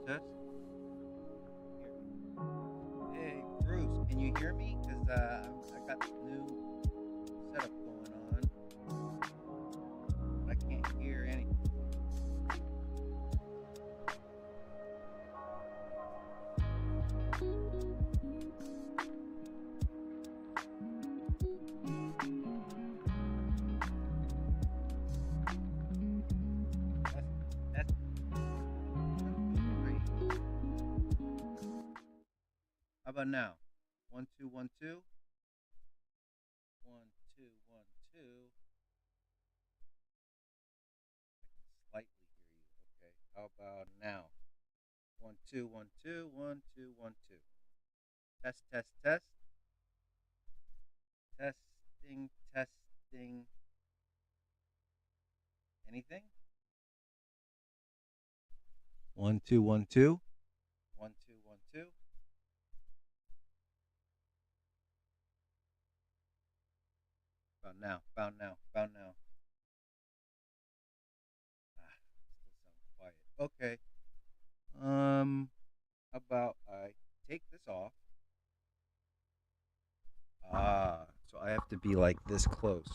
Test. Hey, Bruce, can you hear me? Because I got this new setup going on. I can't hear anything. That's 1, 2, 3. How about now? 1, 2, 1, 2. 1, 2, 1, 2. I can slightly hear you. Okay. How about now? 1, 2, 1, 2. 1, 2, 1, 2. Test, test, test. Testing, testing. Anything? 1, 2, 1, 2. 1, 2, 1, 2. About now. About now. About now. Still sound quiet. Okay. How about I take this off? So I have to be like this close.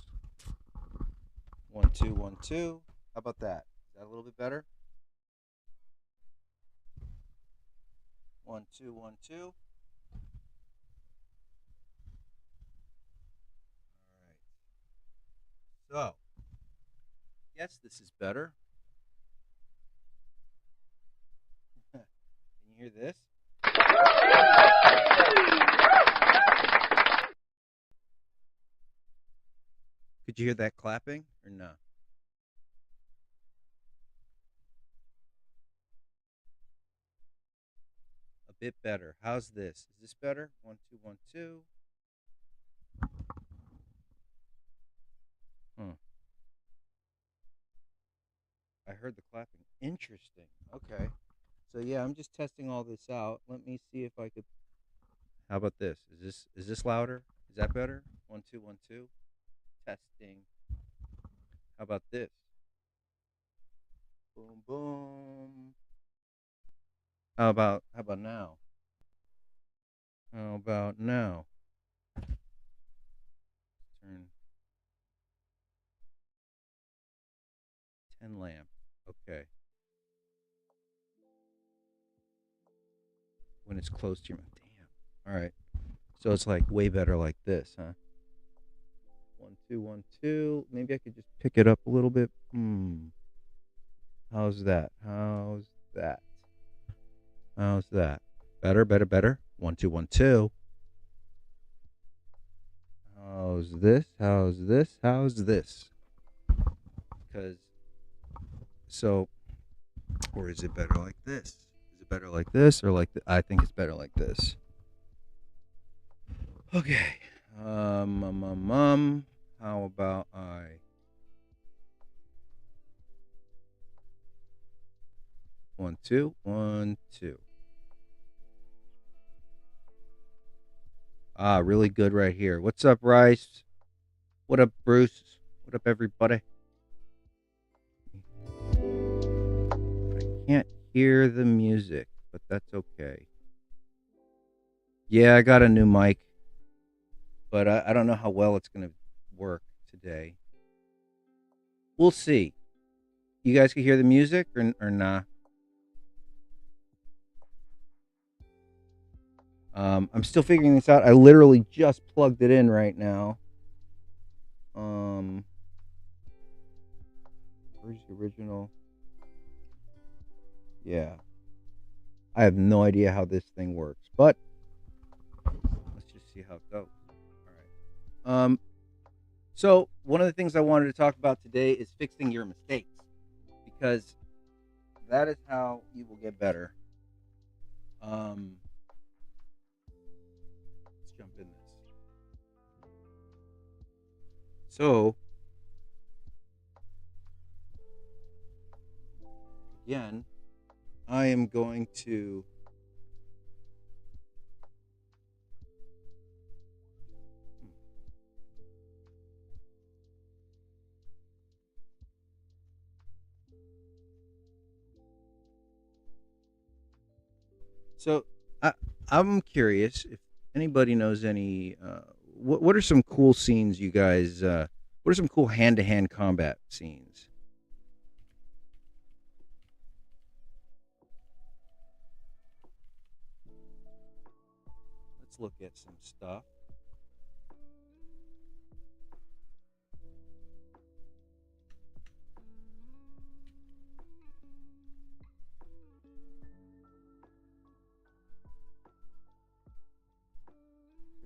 1, 2, 1, 2. How about that? Is that a little bit better? 1, 2, 1, 2. All right. So, yes, this is better. Can you hear this? Could you hear that clapping or no? A bit better. How's this? Is this better? 1, 2, 1, 2. Hmm. I heard the clapping. Interesting. Okay. So yeah, I'm just testing all this out. Let me see if I could. How about this? Is this louder? Is that better? 1, 2, 1, 2. Testing. How about this? Boom, boom. How about now? How about now? Turn 10 lamp. Okay. When it's close to your mouth. Damn. All right. So it's like way better like this, huh? 1, 2, 1, 2. Maybe I could just pick it up a little bit. How's that? How's that? How's that? Better, better, better. 1, 2, 1, 2. How's this? How's this? How's this? Because so, or is it better like this? Is it better like this or like I think it's better like this. Okay. How about I 1, 2, 1, 2. Really good right here. What's up, Rice? What up, Bruce? What up, everybody? I can't hear the music, but that's okay. Yeah, I got a new mic, but I don't know how well it's going to work today. We'll see. You guys can hear the music or nah? I'm still figuring this out. I literally just plugged it in right now. Um, where's the original? Yeah, I have no idea how this thing works, but let's just see how it goes. All right. So one of the things I wanted to talk about today is fixing your mistakes because that is how you will get better. Um, let's jump in this. So again, I am going to So I I'm curious if anybody knows any. What are some cool scenes you guys? What are some cool hand to hand combat scenes? Let's look at some stuff.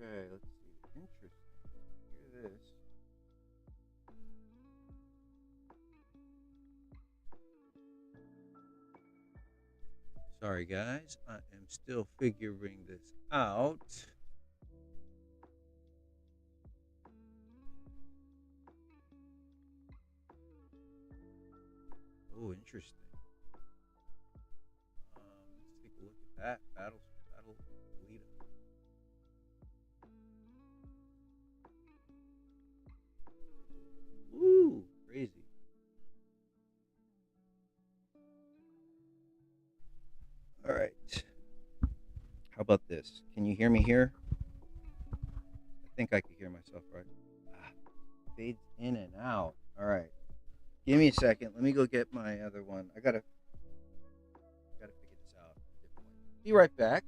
Okay, let's see. Interesting. Hear this. Sorry, guys. I am still figuring this out. Oh, interesting. Let's take a look at that. Battle lead up. Ooh, crazy. All right. How about this? Can you hear me here? I think I can hear myself, right? Ah, fades in and out. All right. Give me a second. Let me go get my other one. I gotta figure this out a different way. Be right back.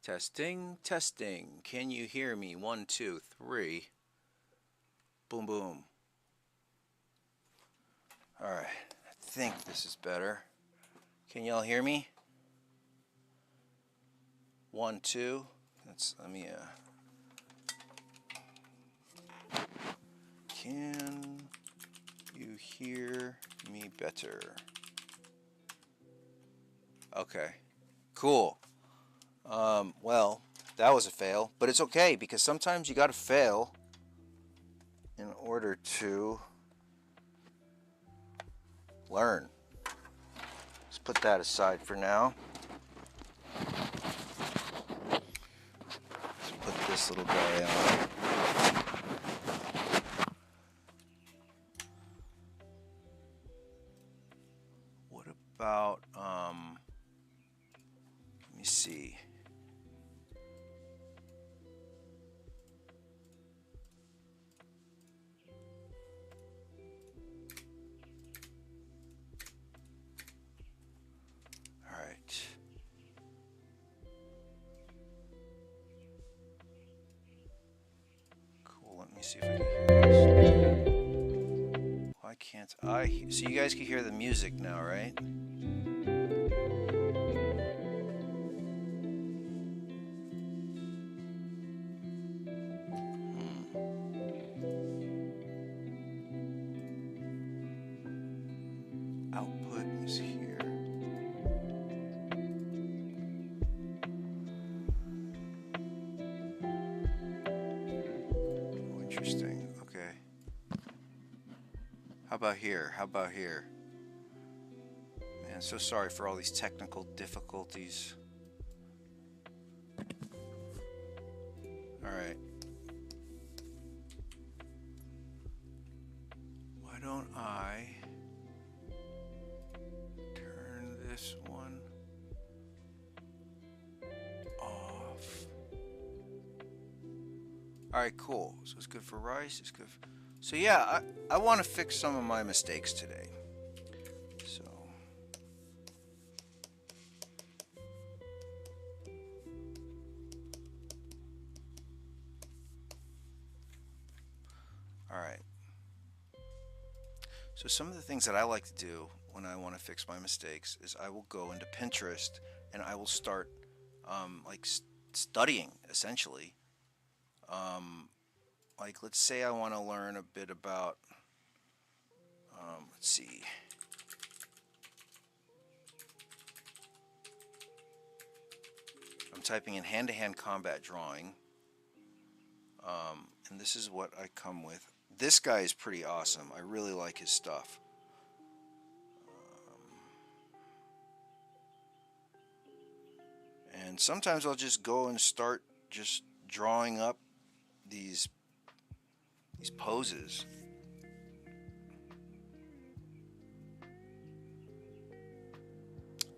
Testing, testing. Can you hear me? One, two, three. Boom, boom. All right. I think this is better. Can y'all hear me? One, two. Let me. Can you hear me better? Okay. Cool. Well, that was a fail, but it's okay because sometimes you got to fail in order to learn. Let's put that aside for now. Let's put this little guy on. What about, let me see. All right. Cool. Let me see if I can hear this. Why can't I? So you guys can hear the music now, right? Output is here. Oh, interesting. Okay. How about here? How about here? Man, so sorry for all these technical difficulties. All right. Why don't I turn this one off? All right, cool. So it's good for rice. It's good. So yeah, I want to fix some of my mistakes today. So all right. So some of the things that I like to do when I want to fix my mistakes is I will go into Pinterest and I will start like studying essentially. Like let's say I want to learn a bit about let's see. I'm typing in hand-to-hand combat drawing, and this is what I come with. This guy is pretty awesome. I really like his stuff. And sometimes I'll just go and start just drawing up these poses.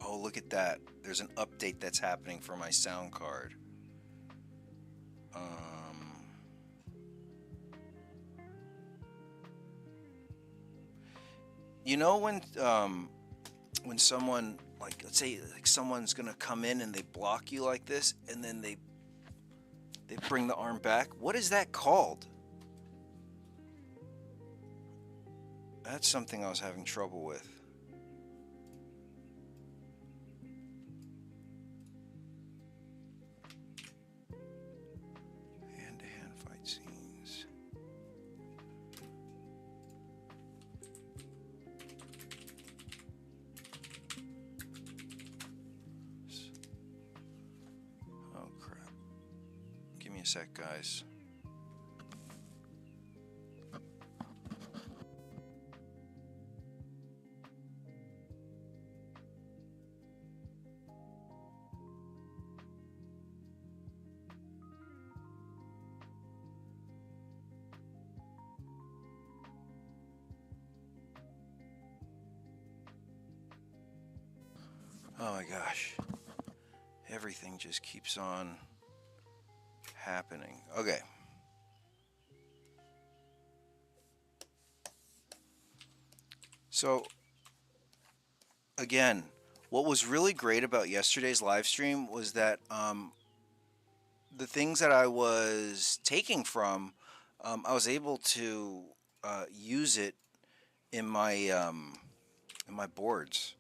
Oh, look at that. There's an update that's happening for my sound card. You know when someone, like let's say like someone's gonna come in and they block you like this and then they bring the arm back? What is that called? That's something I was having trouble with. Hand-to-hand fight scenes. Oh crap. Give me a sec, guys. Oh my gosh. Everything just keeps on happening. Okay. So, again, what was really great about yesterday's live stream was that the things that I was taking from, I was able to use it in my boards.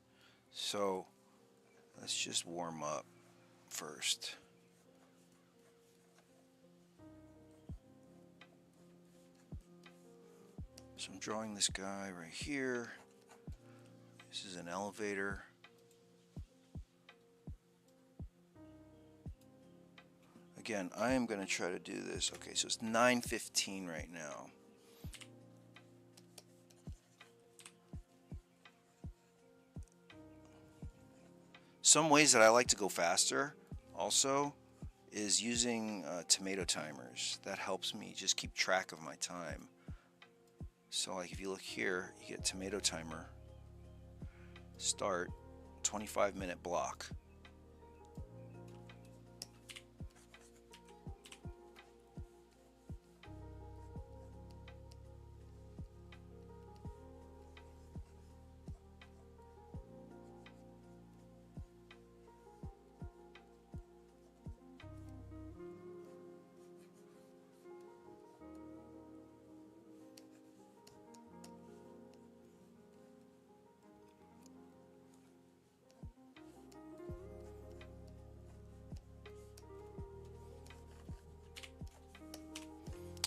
So let's just warm up first. So I'm drawing this guy right here. This is an elevator. Again, I am going to try to do this. Okay, so it's 9:15 right now. Some ways that I like to go faster also is using tomato timers. That helps me just keep track of my time. So like if you look here, you get tomato timer, start, 25-minute block.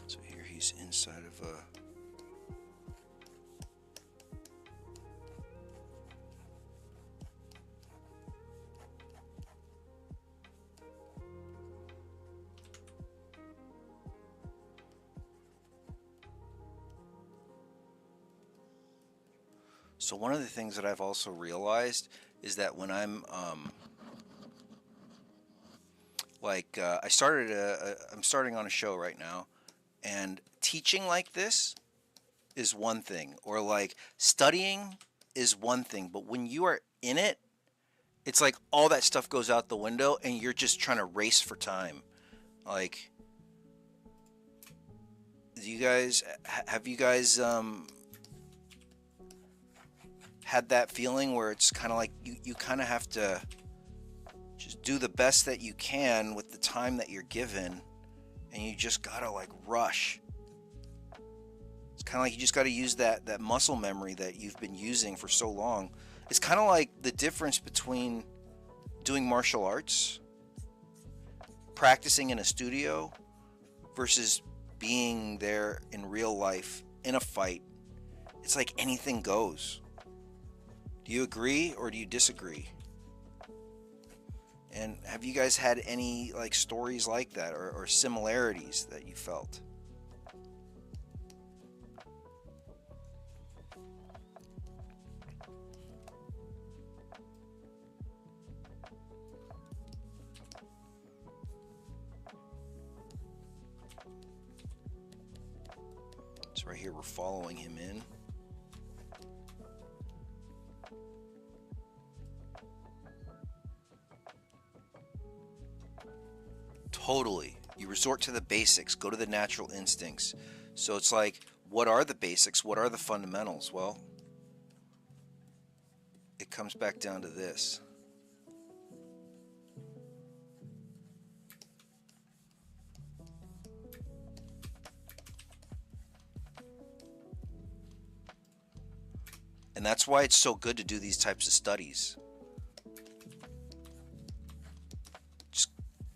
So here he's inside of a So one of the things that I've also realized is that when I'm I'm starting on a show right now, and teaching like this is one thing, or like studying is one thing, but when you are in it, it's like all that stuff goes out the window and you're just trying to race for time. Like, have you guys had that feeling where it's kind of like you kind of have to just do the best that you can with the time that you're given, and you just gotta like rush? It's kind of like you just got to use that muscle memory that you've been using for so long. It's kind of like the difference between doing martial arts, practicing in a studio, versus being there in real life in a fight. It's like anything goes. Do you agree or do you disagree? And have you guys had any like stories like that, or similarities that you felt? So right here we're following him in. Totally. You resort to the basics, go to the natural instincts. So it's like, what are the basics? What are the fundamentals? Well, it comes back down to this. And that's why it's so good to do these types of studies. Just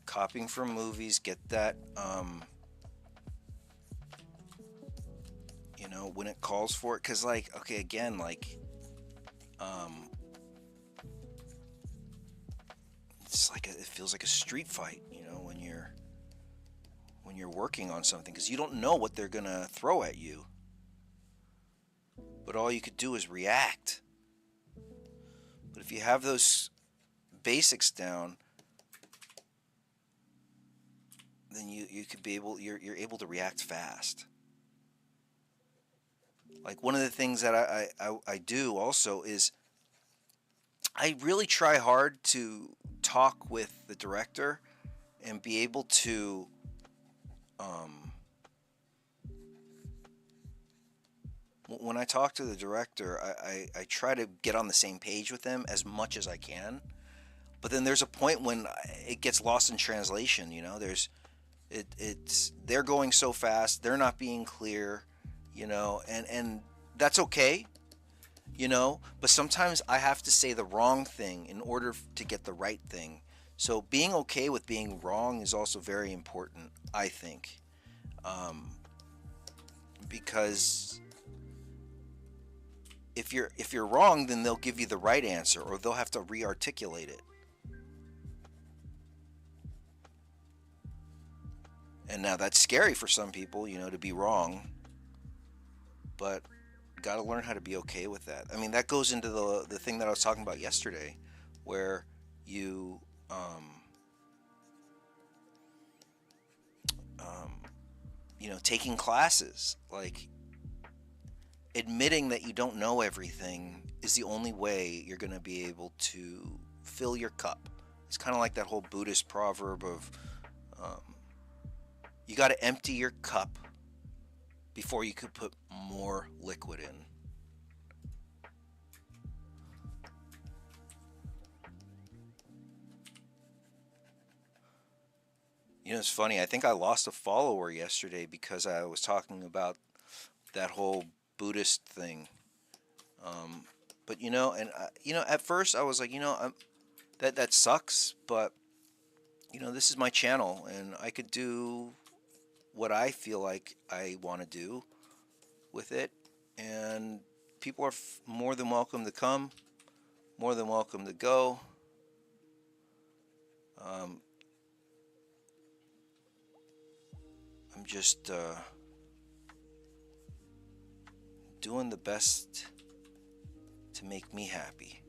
copying from movies, get that, when it calls for it. Because, like, okay, again, like, um, it's like it feels like a street fight, when you're working on something, because you don't know what they're gonna throw at you, but all you could do is react. But if you have those basics down, then you could be able you're able to react fast. Like one of the things that I do also is I really try hard to talk with the director and be able to um, when I talk to the director, I try to get on the same page with them as much as I can. But then there's a point when it gets lost in translation. It's they're going so fast, they're not being clear, and that's okay, but sometimes I have to say the wrong thing in order to get the right thing. So being okay with being wrong is also very important, I think, um, because if you're wrong, then they'll give you the right answer, or they'll have to re-articulate it. And now that's scary for some people, to be wrong, but got to learn how to be okay with that. I mean, that goes into the thing that I was talking about yesterday, where you um, taking classes, like admitting that you don't know everything is the only way you're going to be able to fill your cup. It's kind of like that whole Buddhist proverb of um, you got to empty your cup before you could put more liquid in. It's funny. I think I lost a follower yesterday because I was talking about that whole Buddhist thing. Um, but and at first I was like, that sucks. But this is my channel, and I could do what I feel like I want to do with it, and people are more than welcome to come, more than welcome to go. Um, I'm just doing the best to make me happy.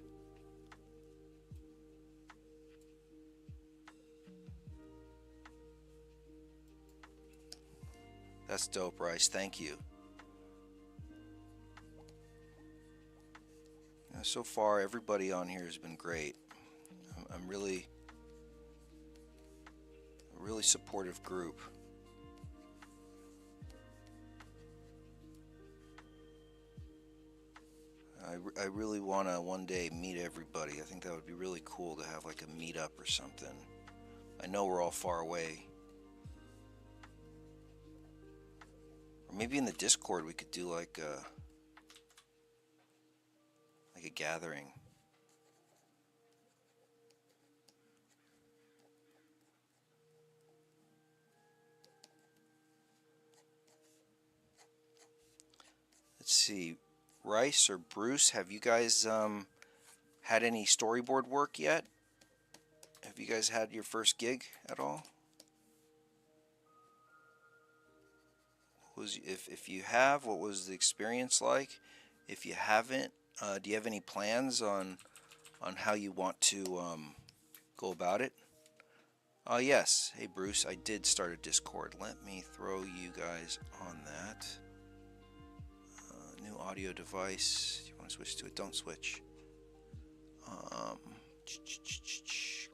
That's dope, Bryce. Thank you. So far, everybody on here has been great. I'm really, a really supportive group. I really want to one day meet everybody. I think that would be really cool to have like a meetup or something. I know we're all far away. Or Maybe in the Discord we could do like a gathering. Let's see, Rice or Bruce, have you guys had any storyboard work yet? Have you guys had your first gig at all? If you have, what was the experience like? If you haven't, do you have any plans on how you want to go about it? Yes. Hey Bruce, I did start a Discord. Let me throw you guys on that. New audio device. You want to switch to it? Don't switch. Um,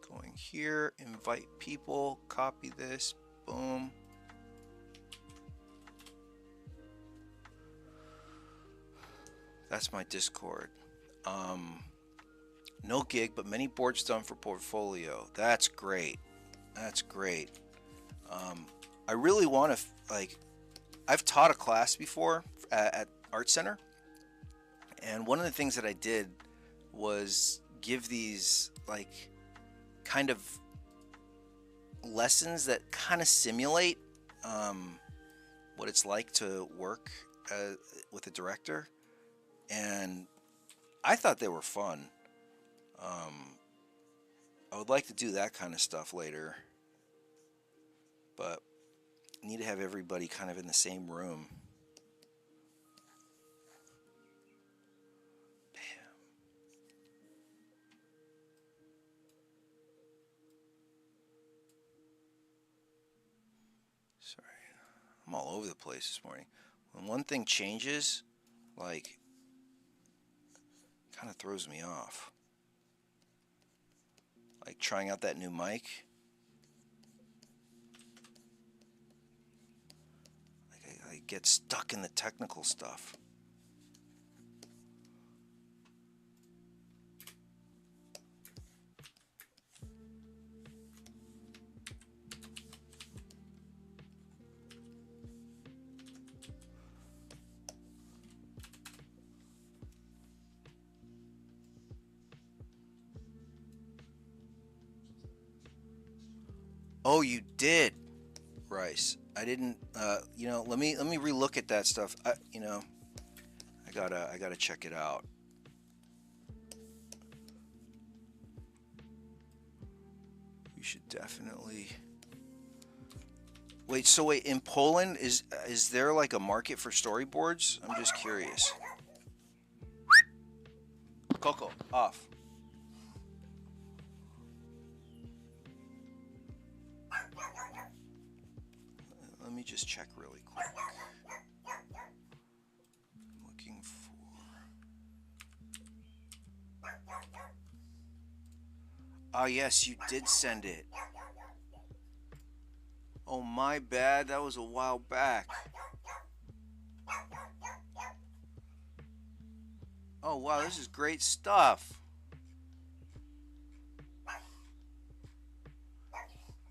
Going here, invite people, copy this, boom. That's my Discord. No gig, but many boards done for portfolio. That's great. That's great. I really want to I've taught a class before at Art Center, and one of the things that I did was give these kind of lessons that kind of simulate what it's like to work with a director, and I thought they were fun. I would like to do that kind of stuff later, but need to have everybody kind of in the same room. Sorry, I'm all over the place this morning. When one thing changes, kind of throws me off. Like trying out that new mic. I get stuck in the technical stuff. Oh, you did, Rice. I didn't. Let me relook at that stuff. I gotta check it out. We should definitely. Wait. So wait, in Poland, is there like a market for storyboards? I'm just curious. Coco, off. Let me just check really quick. I'm looking for. Ah, yes, you did send it. Oh, my bad. That was a while back. Oh, wow, this is great stuff.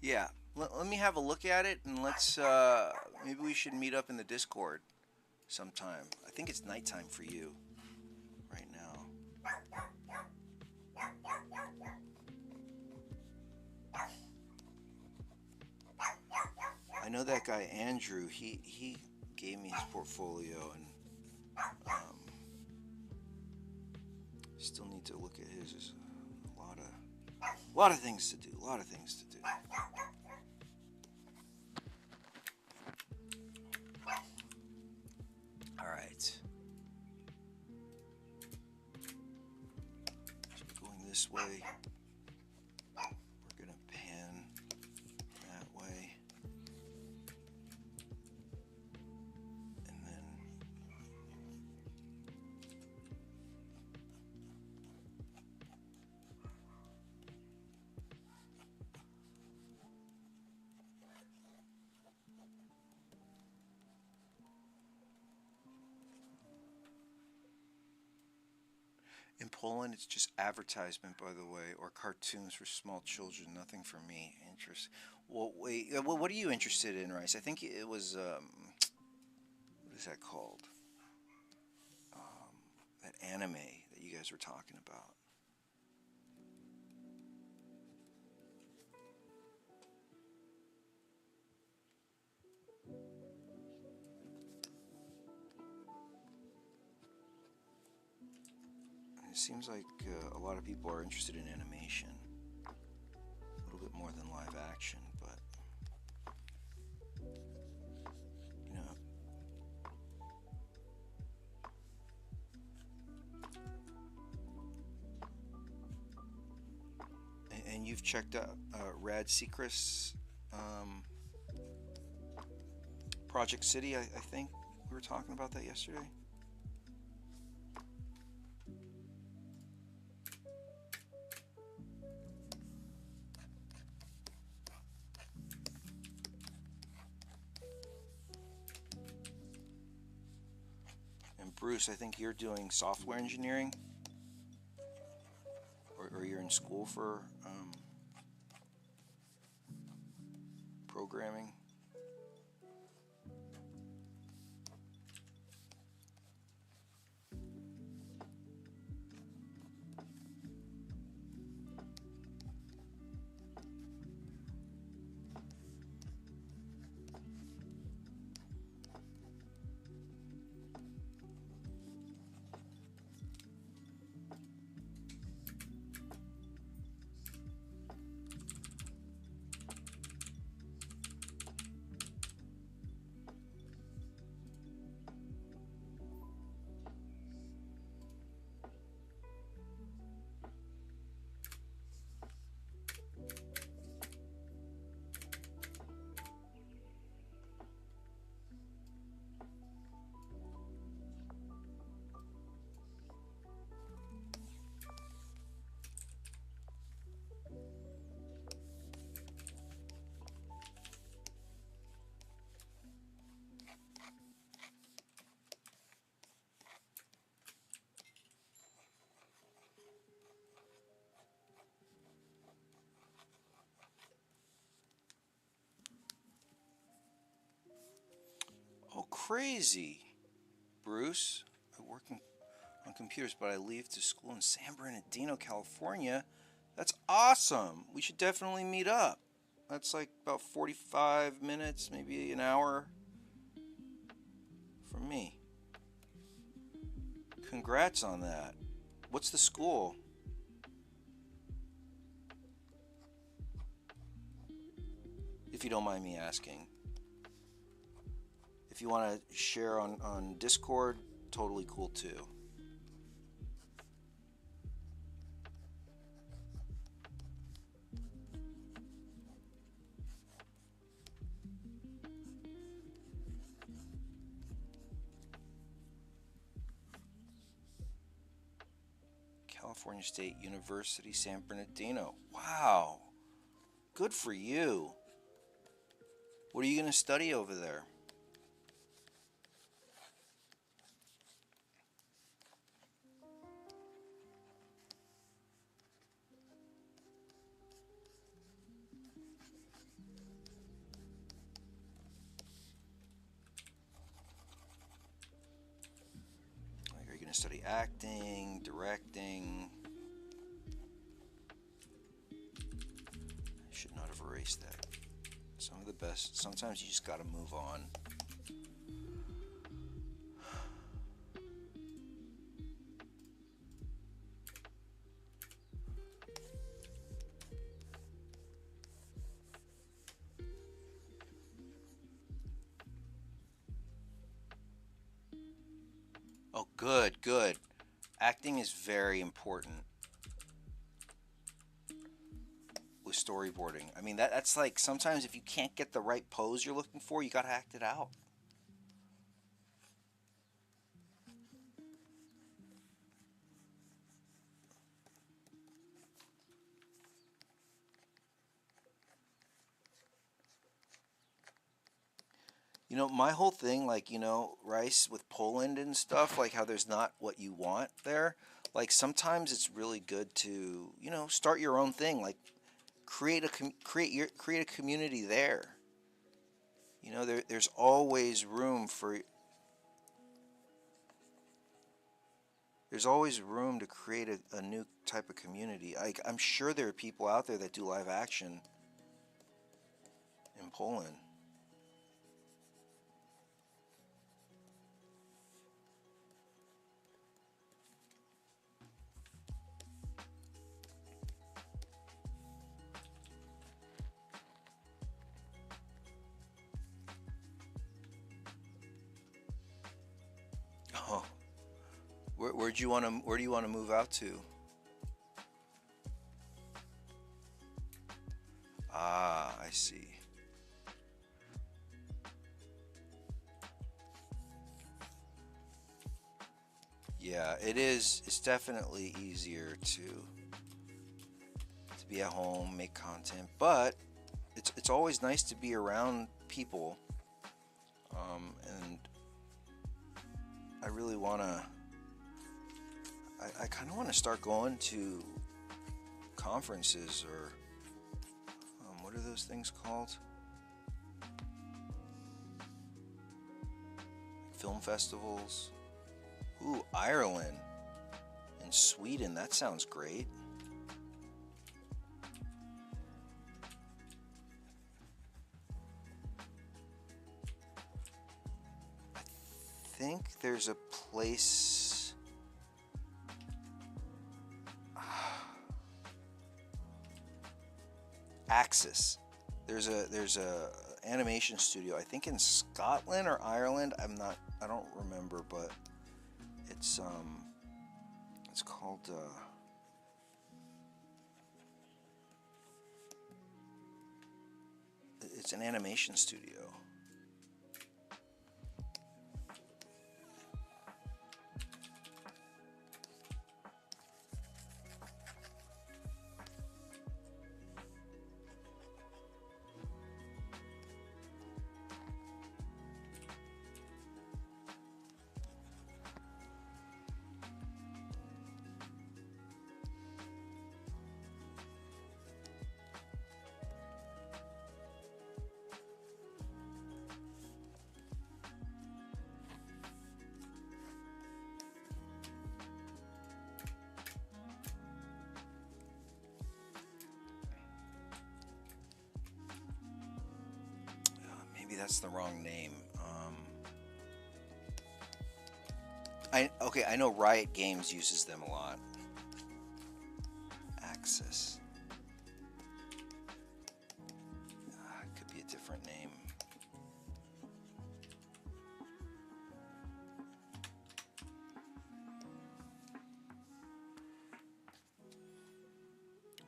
Yeah, let me have a look at it, and let's, maybe we should meet up in the Discord sometime. I think it's nighttime for you right now. I know that guy Andrew, he gave me his portfolio, and still need to look at his. There's a lot of things to do. A lot of things to do. All right. So going this way. We're gonna pan that way. And then in Poland, it's just advertisement, by the way, or cartoons for small children. Nothing for me. Interest. Well, wait. What are you interested in, Rice? I think it was. is that called? That anime that you guys were talking about. It seems like a lot of people are interested in animation, a little bit more than live action, but you know, and you've checked out Rad Secrets, um, Project City. I think we were talking about that yesterday. And Bruce, I think you're doing software engineering, or you're in school for programming. Oh, crazy, Bruce. I'm working on computers, but I leave to school in San Bernardino, California. That's awesome. We should definitely meet up. That's like about 45 minutes, maybe an hour from me. Congrats on that. What's the school? If you don't mind me asking. If you want to share on Discord, totally cool too. California State University, San Bernardino. Wow. Good for you. What are you going to study over there? Like, are you going to study acting, directing? I should not have erased that. Some of the best. Sometimes you just got to move on. Oh, good, good. Acting is very important with storyboarding. I mean, that's like sometimes if you can't get the right pose you're looking for, you got to act it out. You know, my whole thing, like, Rice with Poland and stuff, like how there's not what you want there. Like sometimes it's really good to, start your own thing. Like create a community there. There's always room for there's always room to create a new type of community. I'm sure there are people out there that do live action in Poland. Oh, where do you want to move out to? Ah, I see. Yeah, it is. It's definitely easier to be at home, make content, but it's always nice to be around people. And I really wanna. I kind of want to start going to conferences or what are those things called? Film festivals. Ooh, Ireland and Sweden. That sounds great. I think there's a place. Axis. There's a animation studio. I think in Scotland or Ireland. I don't remember, but it's called. It's an animation studio. Maybe that's the wrong name. I know Riot Games uses them a lot. Axis. It could be a different name.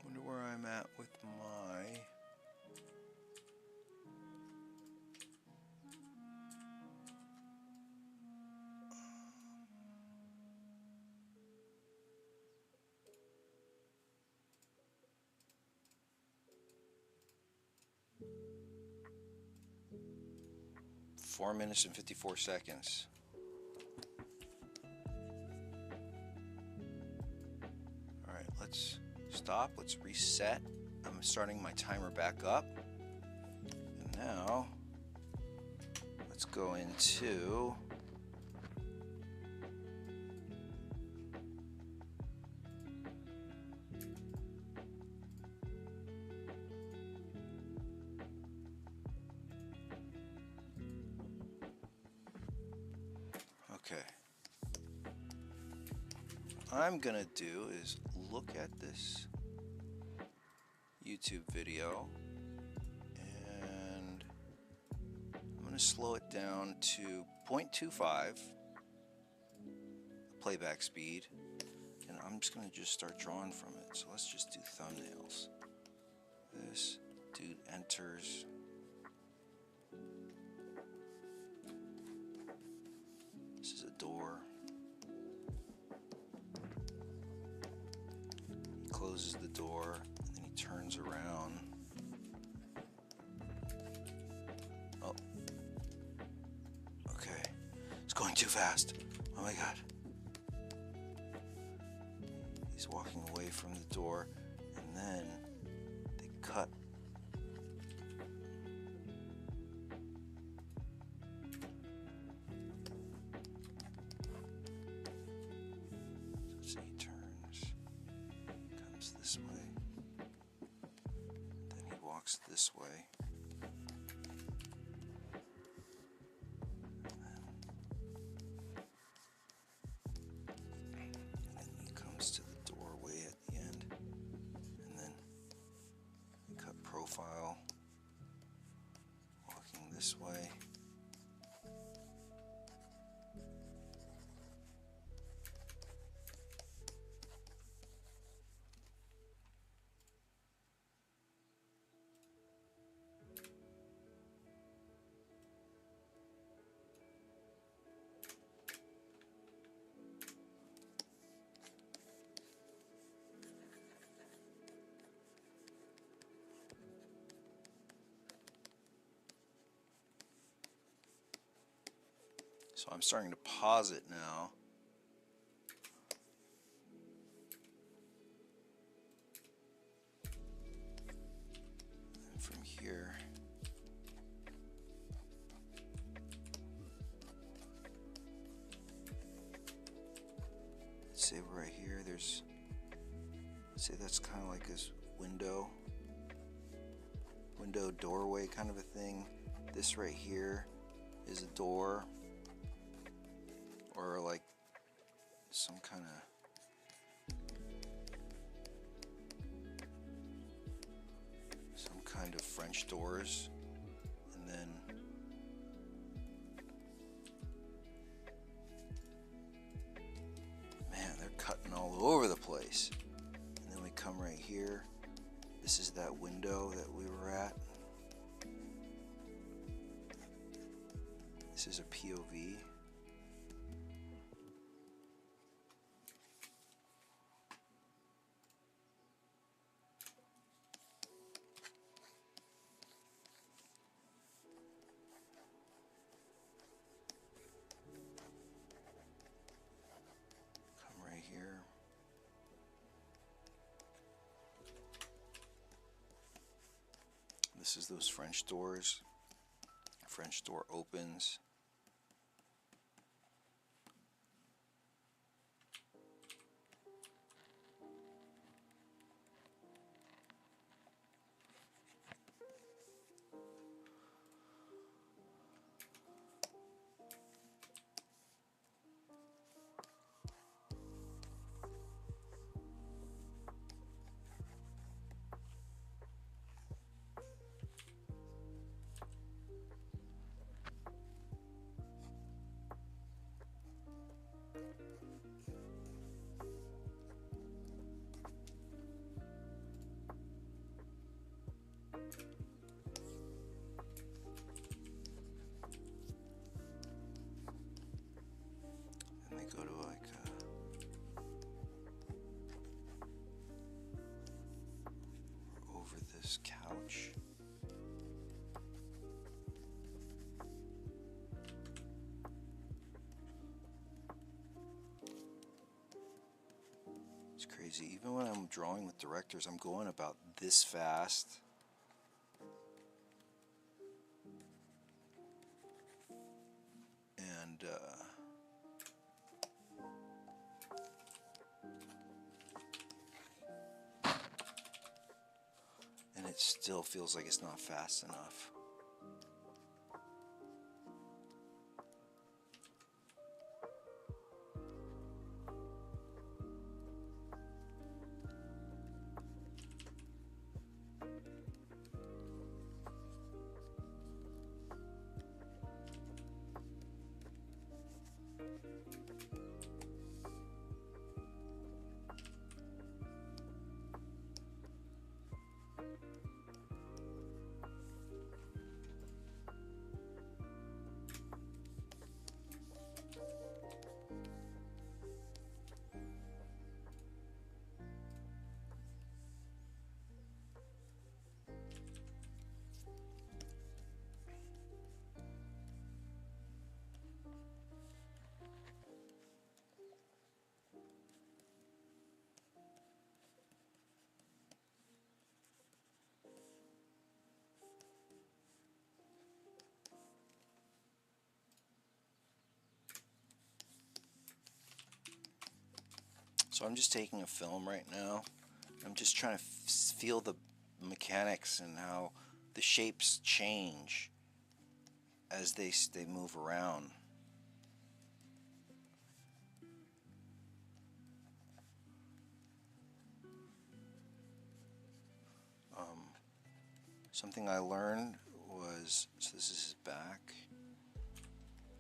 Wonder where I'm at with my. 4 minutes and 54 seconds. All right, let's stop. Let's reset. I'm starting my timer back up. And now, let's go into. Okay. What I'm gonna do is look at this YouTube video and I'm gonna slow it down to 0.25 playback speed, and I'm just gonna start drawing from it. So let's just do thumbnails. This dude enters. This is a door. He closes the door and then he turns around. Oh. Okay. It's going too fast. Oh my god. He's walking away from the door and then they cut. this way. And then he comes to the doorway at the end. And then cut profile, walking this way. So I'm starting to pause it now. And from here, say right here, there's, say that's kind of like this window doorway kind of a thing. This right here is a door, or like some kind of French doors. And then man, they're cutting all over the place. And then we come right here. This is that window that we were at. This is a POV. Come right here. This is those French doors. French door opens. And they go to like over this couch. It's crazy. Even when I'm drawing with directors, I'm going about this fast. And it still feels like it's not fast enough. So I'm just taking a film right now. I'm just trying to feel the mechanics and how the shapes change as they move around. Um, Something I learned was, so this is his back.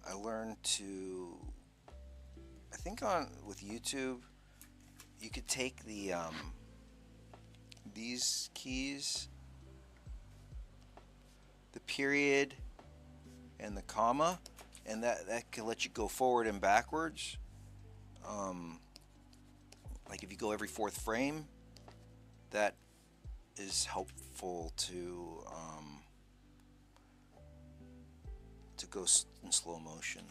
I learned to, I think on with YouTube, you could take these keys, the period and the comma, and that can let you go forward and backwards. Um, like if you go every fourth frame, that is helpful to go in slow motion.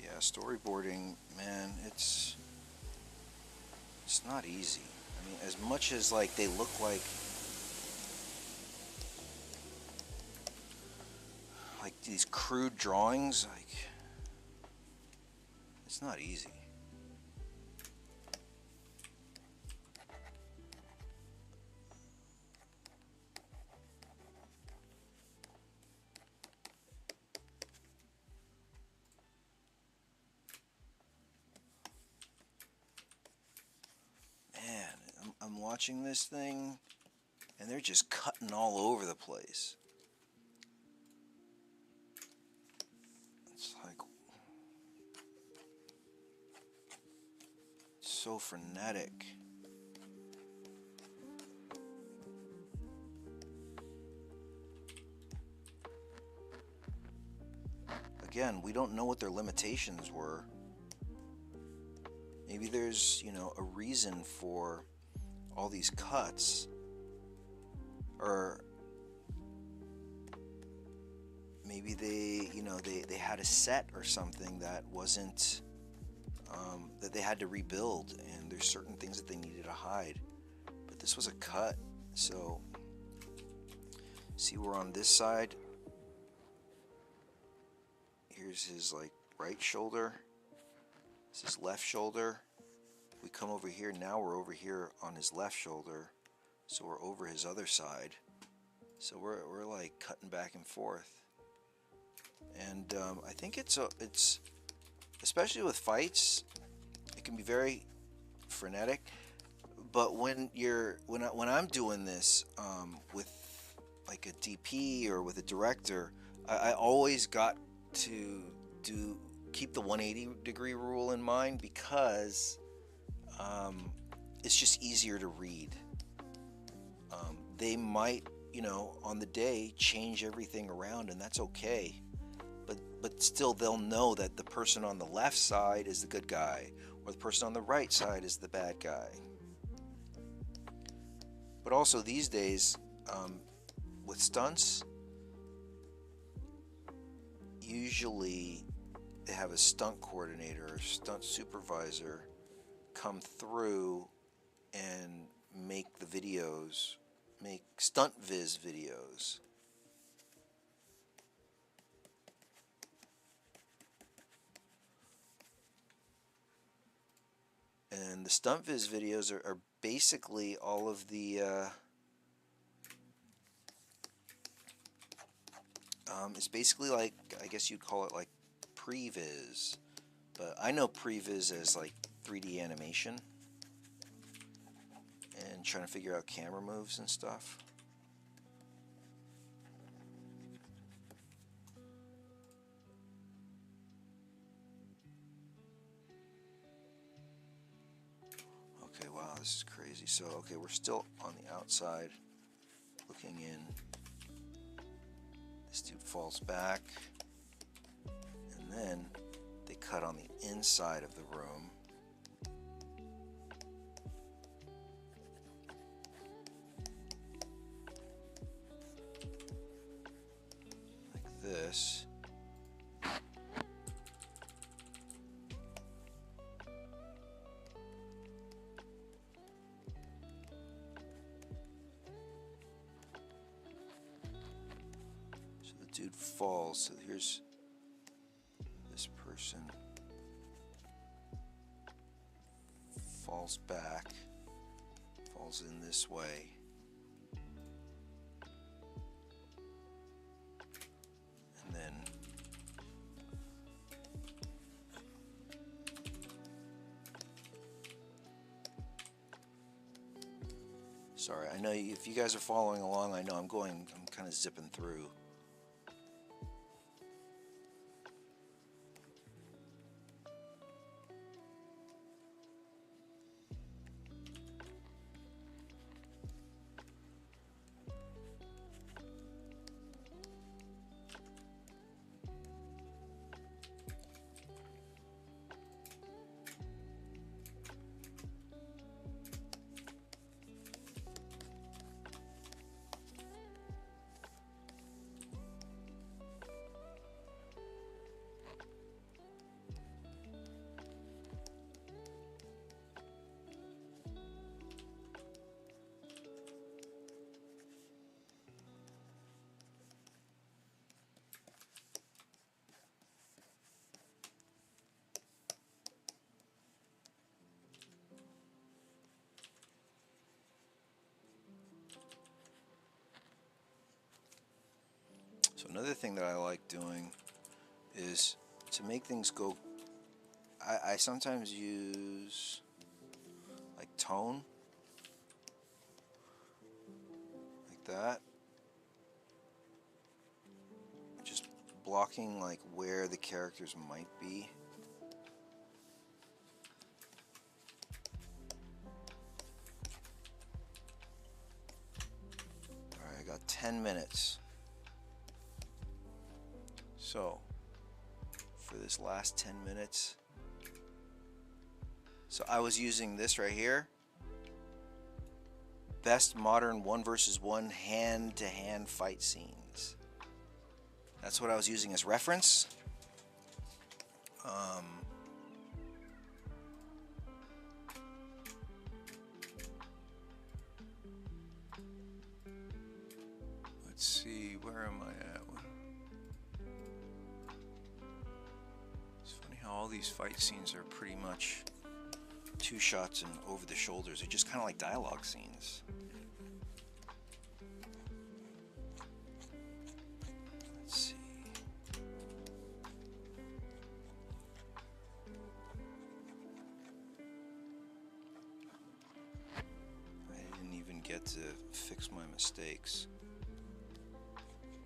Yeah, storyboarding, man, it's not easy. I mean, as much as like they look like these crude drawings, like it's not easy. Man, I'm watching this thing and they're just cutting all over the place. It's like so frenetic. Again, we don't know what their limitations were. Maybe there's, a reason for all these cuts. Or maybe they had a set or something that wasn't, that they had to rebuild, and there's certain things that they needed to hide. But this was a cut, so see, we're on this side. Here's his like right shoulder. This is left shoulder. We come over here, now we're over here on his left shoulder, so we're over his other side. So we're like cutting back and forth. And I think it's especially with fights, it can be very frenetic. But when I'm doing this with like a DP or with a director, I always got to keep the 180-degree rule in mind, because it's just easier to read. They might, on the day change everything around, and that's okay. But still, they'll know that the person on the left side is the good guy, or the person on the right side is the bad guy. But also these days, with stunts, usually they have a stunt coordinator or stunt supervisor come through and make the videos, make stunt viz videos. And the stunt viz videos are basically all of the it's basically like, I guess you'd call it like previs, but I know previs as like 3D animation and trying to figure out camera moves and stuff. Okay, wow, this is crazy. So, okay, we're still on the outside looking in. This dude falls back, and then they cut on the inside of the room. Like this. So the dude falls. So here's this person. Falls back. Falls in this way. And then sorry, I know if you guys are following along, I know I'm kind of zipping through. So another thing that I like doing is to make things go, I sometimes use like tone, like that. Just blocking like where the characters might be. Alright, I got 10 minutes. So, for this last 10 minutes, so I was using this right here. Best modern 1 versus 1 hand-to-hand fight scenes. That's what I was using as reference. Let's see, where am I at? It's funny how all these fight scenes are pretty much 2 shots and over the shoulders. They're just kind of like dialogue scenes. Let's see. I didn't even get to fix my mistakes.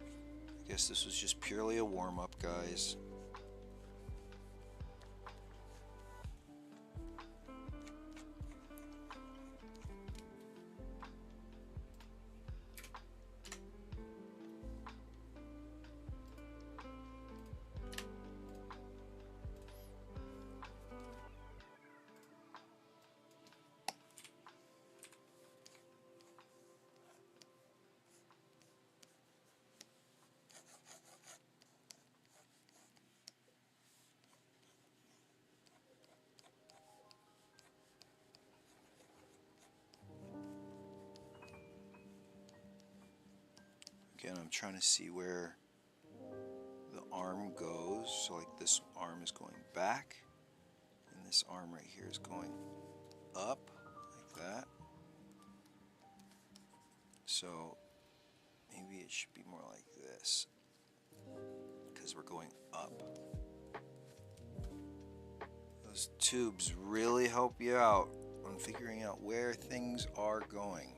I guess this was just purely a warm-up, guys. Again, I'm trying to see where the arm goes. So like this arm is going back, and this arm right here is going up, like that. So maybe it should be more like this, because we're going up. Those tubes really help you out on figuring out where things are going.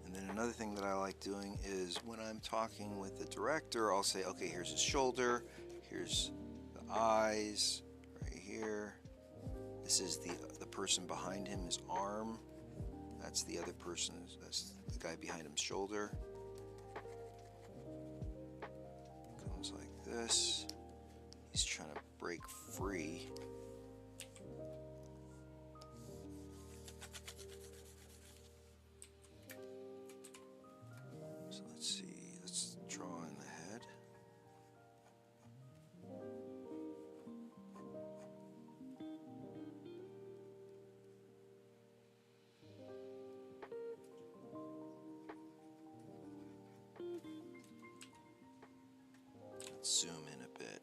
And then another thing that I like doing is when I'm talking with the director, I'll say, okay, here's his shoulder, here's the eyes, right here. This is the person behind him, his arm. That's the other person, that's the guy behind him's shoulder. Comes like this. He's trying to break free. So let's see, let's draw in the head. Let's zoom in a bit.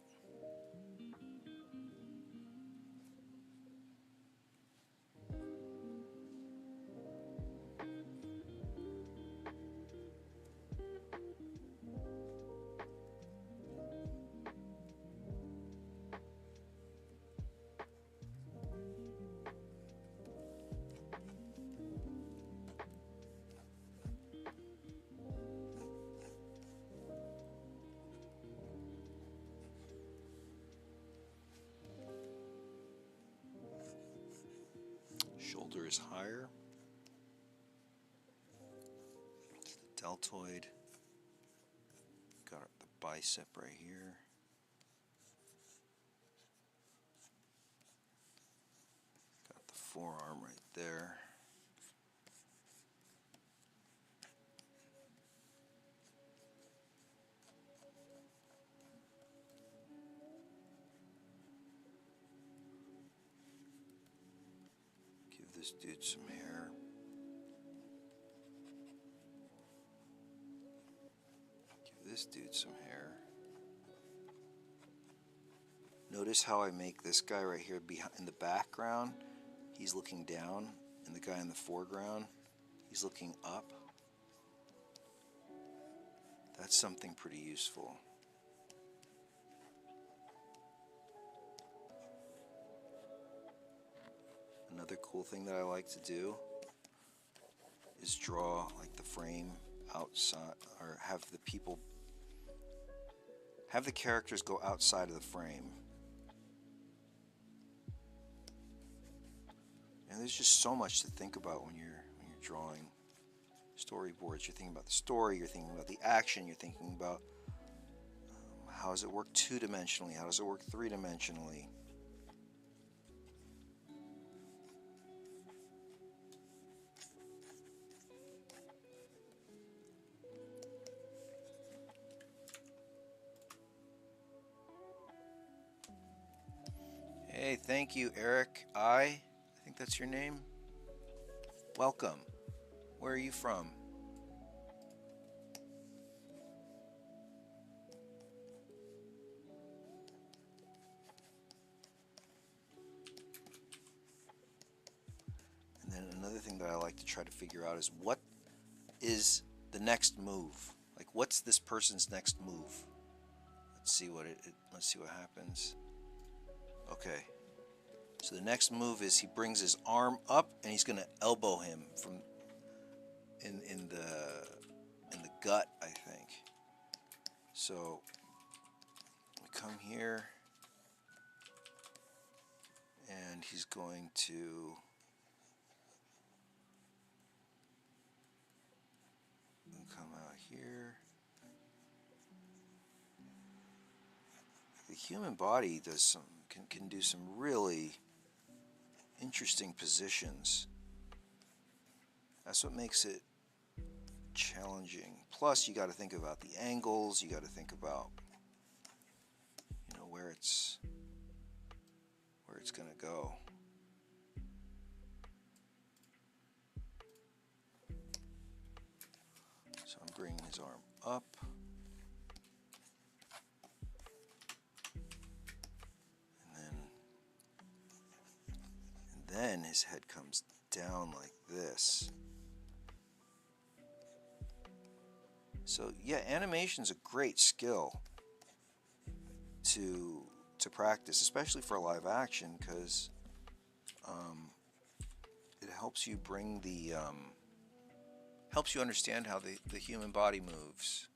Shoulder is higher. It's the deltoid. Got the bicep right here. Got the forearm right there. Give this dude some hair. Give this dude some hair. Notice how I make this guy right here in the background. He's looking down, and the guy in the foreground, he's looking up. That's something pretty useful. Another cool thing that I like to do is draw like the frame outside, or have the characters go outside of the frame. And there's just so much to think about when you're drawing storyboards. You're thinking about the story, you're thinking about the action, you're thinking about how does it work two-dimensionally, how does it work three-dimensionally. Hey, thank you, Eric. I think that's your name. Welcome. Where are you from? And then another thing that I like to try to figure out is what is the next move? Like, what's this person's next move? Let's see what let's see what happens. Okay. So the next move is he brings his arm up and he's gonna elbow him from in the gut, I think. So we come here and he's going to come out here. The human body does can do some really interesting positions. That's what makes it challenging. Plus, you got to think about the angles. You got to think about, where it's gonna go. So I'm bringing his arm up. And then his his head comes down like this. So yeah, animation's a great skill to practice, especially for live action, because um, it helps you bring the helps you understand how the human body moves.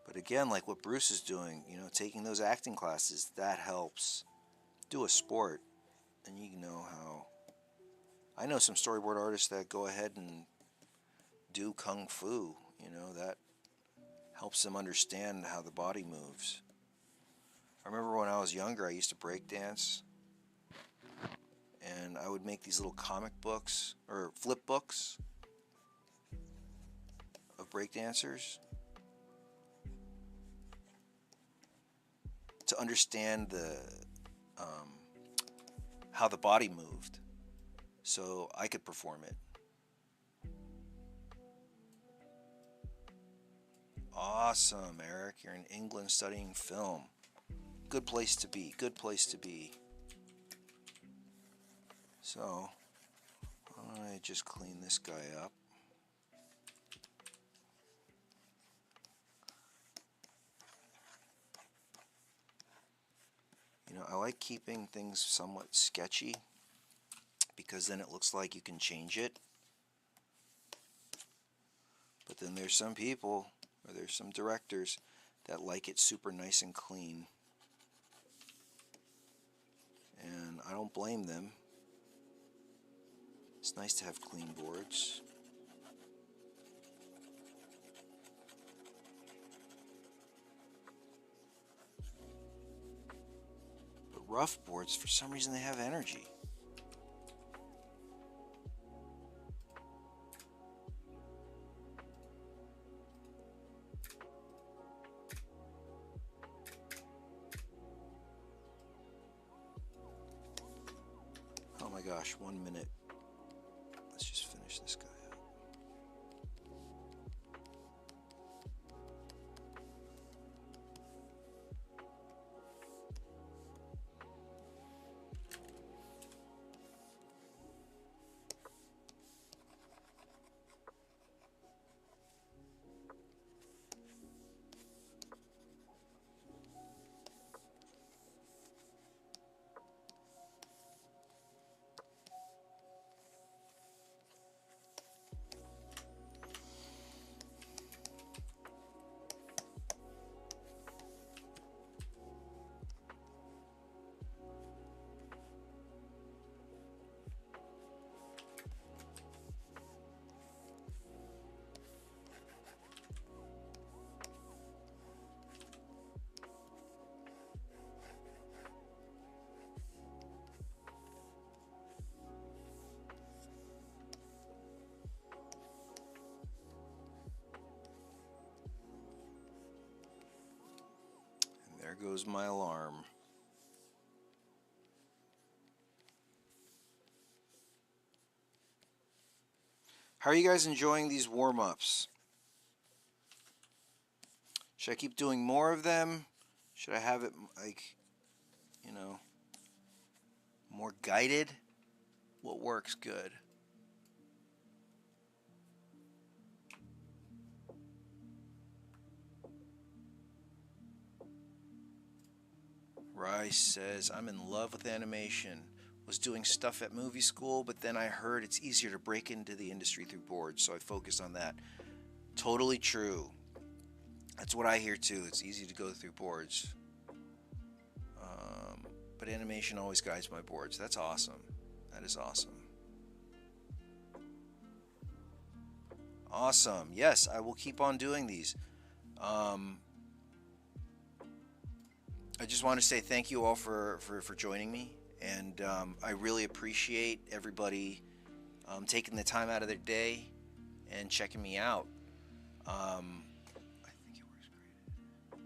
But again, like what Bruce is doing, you know, taking those acting classes, that helps. Do a sport, and you know how. I know some storyboard artists that go ahead and do kung fu. You know, that helps them understand how the body moves. I remember when I was younger, I used to break dance, and I would make these little comic books or flip books of breakdancers to understand the um, how the body moved, so I could perform it. Awesome, Eric. You're in England studying film. Good place to be. Good place to be. So, why don't I just clean this guy up? You know, I like keeping things somewhat sketchy because then it looks like you can change it. But then there's some people, or there's some directors, that like it super nice and clean. And I don't blame them. It's nice to have clean boards. But rough boards, for some reason, they have energy. Oh my gosh, 1 minute. Let's just finish this guy up. And there goes my alarm. How are you guys enjoying these warm-ups? Should I keep doing more of them? Should I have it, like, you know, more guided? What works good? Rice says, I'm in love with animation. Was doing stuff at movie school, but then I heard it's easier to break into the industry through boards, so I focused on that. Totally true. That's what I hear too. It's easy to go through boards. But animation always guides my boards. That's awesome. That is awesome. Awesome. Yes, I will keep on doing these. Um, I just want to say thank you all for joining me. And I really appreciate everybody taking the time out of their day and checking me out. I think it works great.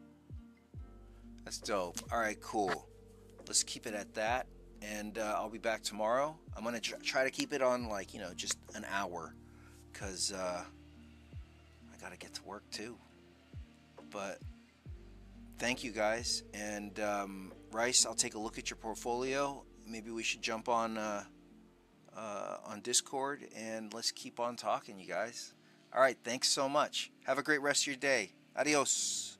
That's dope. All right, cool. Let's keep it at that. And I'll be back tomorrow. I'm going to try to keep it on, like, you know, just an hour. Because I I gotta get to work too. But thank you guys, and Rice, I'll take a look at your portfolio. Maybe we should jump on Discord and let's keep on talking, you guys. All right, thanks so much. Have a great rest of your day. Adios.